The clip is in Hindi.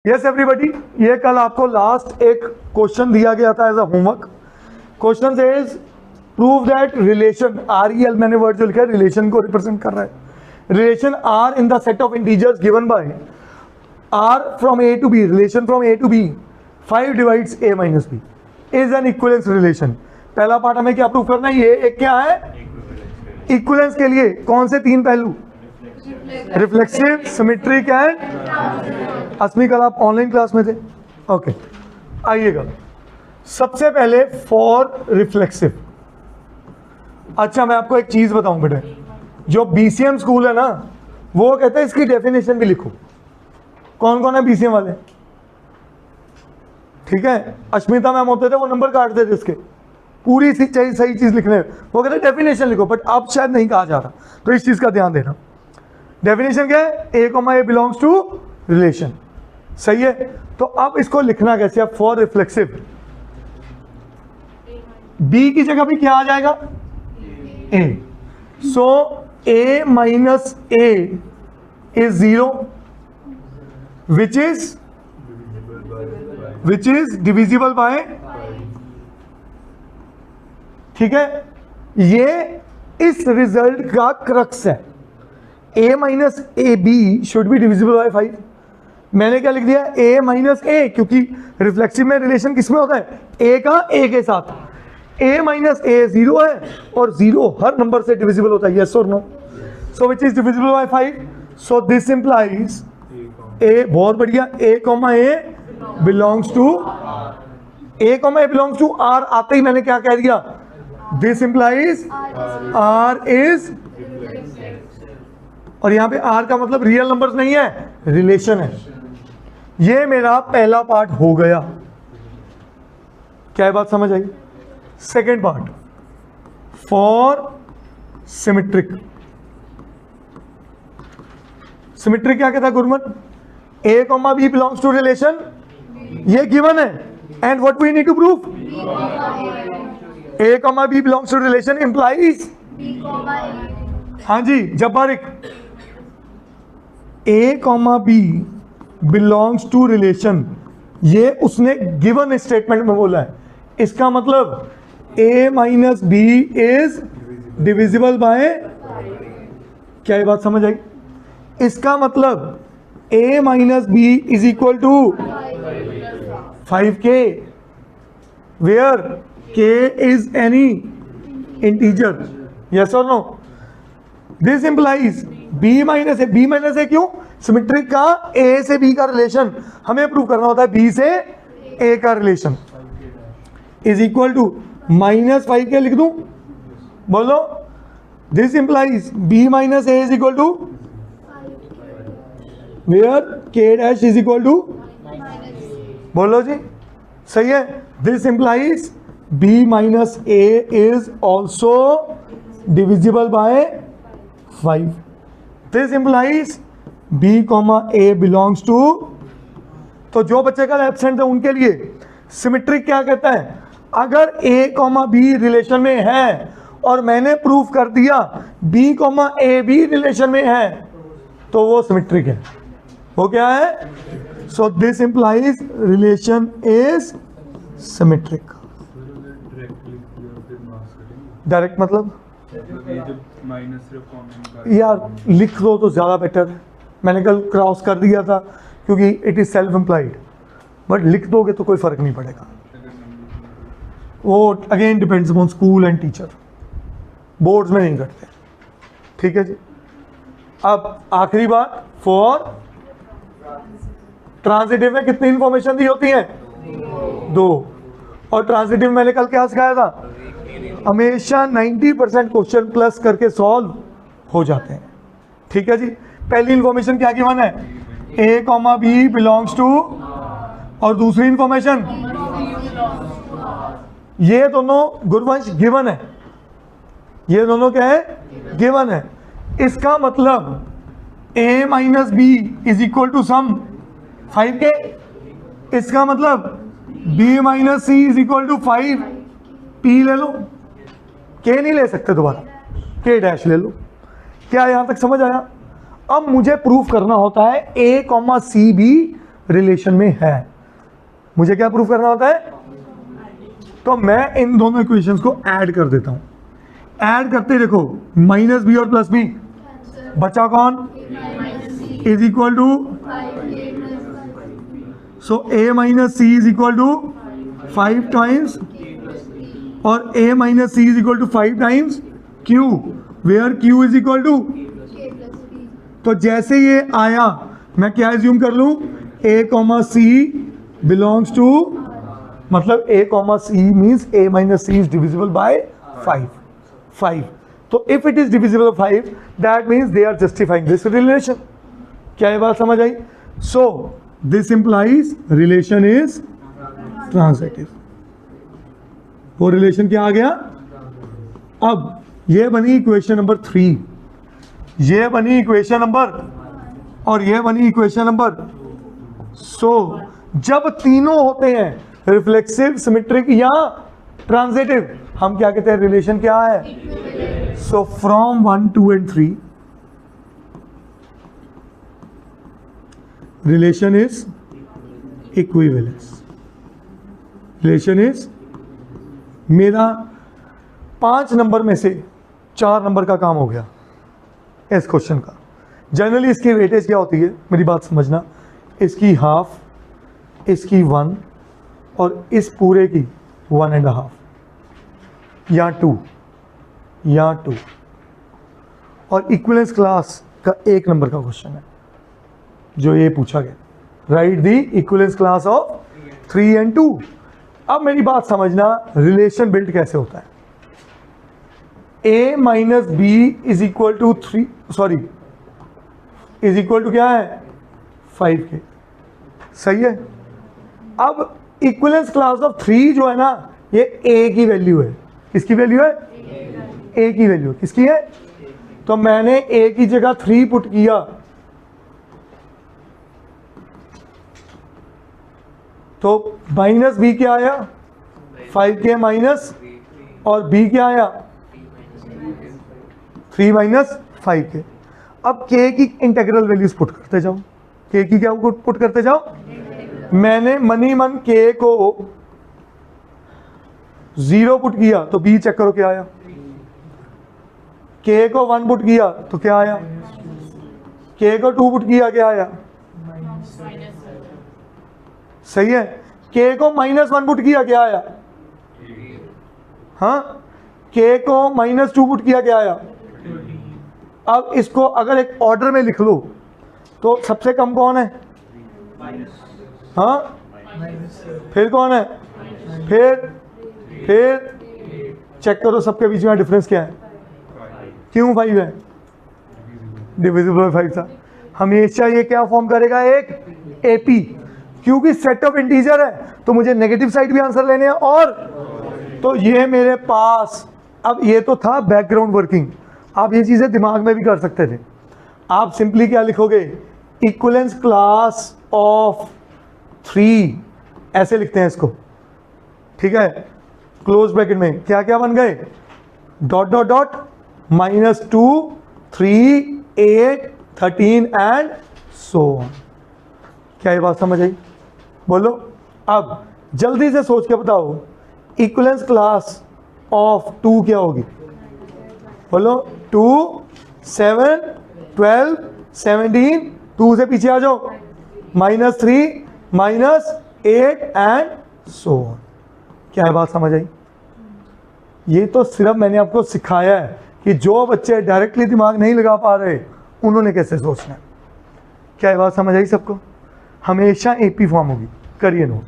यस एवरीबॉडी, ये कल आपको लास्ट एक क्वेश्चन दिया गया था as a homework. Question is prove that relation R E L, मैंने वर्ड जो लिखा है रिलेशन को रिप्रेजेंट कर रहा है। Relation R in the set of integers given by R from A to B, relation from A to B 5 divides a minus B is an equivalence relation. पहला पार्ट हमें क्या प्रूव करना है, ये एक क्या है इक्विवेलेंस के लिए कौन से 3 पहलू, रिफ्लेक्सिव, सिमेट्रिक एंड अस्मी। कल आप ऑनलाइन क्लास में थे, ओके। आइएगा सबसे पहले फॉर रिफ्लेक्सिव। अच्छा मैं आपको एक चीज बताऊं बेटे, जो बीसीएम स्कूल है ना वो कहते हैं इसकी डेफिनेशन भी लिखो। कौन कौन है बीसीएम वाले, ठीक है? अश्मिता मैम होते थे वो नंबर काटते थे इसके, पूरी सही चीज लिखने, वो कहते डेफिनेशन लिखो, बट अब शायद नहीं कहा जा रहा, तो इस चीज का ध्यान देना। डेफिनेशन क्या है, A comma A belongs to relation, सही है? तो अब इसको लिखना कैसे, अब फॉर रिफ्लेक्सिव बी की जगह भी क्या आ जाएगा, A. So A minus A is 0 which is divisible by, ठीक है? ये इस रिजल्ट का क्रक्स है। a minus A B should be divisible by 5। मैंने क्या लिख दिया, a माइनस ए, क्योंकि रिफ्लेक्सिव में रिलेशन किसमें होता है, a का a के साथ। a माइनस ए 0 है और 0 हर नंबर से डिविजिबल होता है, यस और no? So which is divisible by 5। So this implies a, बहुत बढ़िया, a comma a belongs to, a comma a belongs to r आते ही मैंने क्या कह दिया, दिस इंप्लाइज r इज, और यहां पे r का मतलब रियल नंबर्स नहीं है, रिलेशन है। ये मेरा पहला पार्ट हो गया, क्या बात समझ आई? Second part for symmetric. Symmetric क्या कहता है Gurman, a comma b belongs to relation, ये गिवन है, and what we need to prove, a comma b belongs to relation implies, हाँ जी जब्बारिक, a comma b belongs to relation, ये उसने गिवन स्टेटमेंट में बोला है। इसका मतलब a minus B is divisible by, क्या ये बात समझ आई? इसका मतलब a minus B is equal to 5k, where k is any integer, yes और no? This implies b minus A, b minus A क्यों, सिमेट्रिक का a से b का रिलेशन हमें प्रूव करना होता है, b से a का relation is equal to minus 5k लिख दूं, बोलो? This implies b minus A is equal to where k dash is equal to, बोलो जी, सही है? This implies b minus A is also divisible by 5। This implies b comma a belongs to, तो जो बच्चे का एब्सेंट है उनके लिए सिमेट्रिक क्या कहता है, अगर a कॉमा b रिलेशन में है और मैंने प्रूफ कर दिया b कॉमा a भी रिलेशन में है तो वो सिमेट्रिक है। वो क्या है? सो this implies relation is symmetric. Direct मतलब यार लिख दो तो ज्यादा बेटर है। मैंने कल क्रॉस कर दिया था क्योंकि it is self employed, but लिख दोगे तो कोई फर्क नहीं पड़ेगा। वो again depends upon school and teacher, boards में नहीं करते, ठीक है जी? अब आखिरी बात, फॉर ट्रांजिटिव में कितनी इंफॉर्मेशन दी होती है, 2। और ट्रांजिटिव मैंने कल क्या सिखाया था, हमेशा 90% क्वेश्चन प्लस करके सॉल्व हो जाते हैं, ठीक है जी? पहली इंफॉर्मेशन क्या गिवन है, a comma B belongs to, और दूसरी इंफॉर्मेशन ये दोनों गुरवंश गिवन है, ये दोनों क्या है, गिवन है। इसका मतलब a minus B is equal to some 5k, इसका मतलब b minus C is equal to 5, p ले लो, k नहीं ले सकते दोबारा, k डैश ले लो। क्या यहां तक समझ आया? अब मुझे प्रूफ करना होता है a कॉमा सी भी रिलेशन में है। मुझे क्या प्रूव करना होता है? तो मैं इन दोनों इक्वेशंस को ऐड कर देता हूं। ऐड करते देखो, माइनस बी और प्लस बी, बचा कौन? Is equal to, so A minus C is equal to 5 times, और a minus C is equal to 5 times q, where q is equal to. तो जैसे ये आया मैं क्या एज्यूम कर लूं? a comma C belongs to, मतलब a comma C means a minus C is divisible by 5। तो if it is divisible by 5 that means they are justifying this relation. क्या ये बात समझ आई? So this implies relation is transitive. वो रिलेशन क्या आ गया? अब ये बनी इक्वेशन नंबर 3, ये बनी इक्वेशन नंबर, और ये बनी इक्वेशन नंबर। सो जब तीनों होते हैं रिफ्लेक्सिव, सिमेट्रिक या ट्रांजिटिव, हम क्या कहते हैं? रिलेशन क्या है? So from 1, 2 and 3 relation is equivalence. Relation is, मेरा 5 नंबर में से 4 नंबर का काम हो गया इस क्वेश्चन का। जनरली इसकी वेटेज क्या होती है? मेरी बात समझना, इसकी हाफ, इसकी 1 और इस पूरे की 1.5 या 2 या 2। और इक्विवेलेंस क्लास का 1 नंबर का क्वेश्चन है जो ये पूछा गया, right the equivalence class of 3 and 2। अब मेरी बात समझना, रिलेशन बिल्ड कैसे होता है? a minus B is equal to 3, sorry is equal to क्या है? 5 के। सही है। अब इक्विवेलेंस क्लास ऑफ 3 जो है ना, ये a की वैल्यू है। किसकी वैल्यू है? a की वैल्यू किसकी है? तो मैंने a की जगह 3 पुट किया, तो माइनस बी क्या आया? 5k माइनस, और b क्या आया? 3 माइनस 5k। अब k की इंटीग्रल वैल्यूज पुट करते जाओ। k की क्या पुट करते जाओ? मैंने मनी मन k को 0 पुट किया, तो b चेक करो क्या आया। k को 1 पुट किया तो क्या आया? k को 2 पुट किया क्या आया? सही है। k को -1 पुट किया क्या आया? हाँ, k को -2 पुट किया क्या आया? अब इसको अगर एक ऑर्डर में लिख लो तो सबसे कम कौन है? हाँ, फिर कौन है? फिर चेक करो सबके बीच में डिफरेंस क्या है? क्यों 5 है? डिविजिबल बाय 5 था। हमेशा ये क्या फॉर्म करेगा? एक एपी, क्योंकि सेट ऑफ इंटीजर है तो मुझे नेगेटिव साइड भी आंसर लेने हैं। और तो ये मेरे पास, अब ये तो था बैकग्राउंड वर्किंग, आप ये चीज़ें दिमाग में भी कर सकते थे। आप सिंपली क्या लिखोगे? इक्विवेलेंस क्लास ऑफ 3, ऐसे लिखते हैं इसको, ठीक है। क्लोज ब्रैकेट में क्या क्या बन गए? Dot dot dot, -2, 3, 8, 13 and so on. क्या ये बात समझ आई? बोलो। अब जल्दी से सोच के बताओ, इक्विवेलेंस क्लास ऑफ 2 क्या होगी? बोलो। 2, 7, 12, 17, 2 से पीछे आ जाओ, -3, -8 एंड सो ऑन। क्या है बात समझ आई? ये तो सिर्फ मैंने आपको सिखाया है कि जो बच्चे डायरेक्टली दिमाग नहीं लगा पा रहे उन्होंने कैसे सोचना है। क्या ये बात समझ आई सबको? हमेशा एपी फॉर्म होगी, करिए नोट।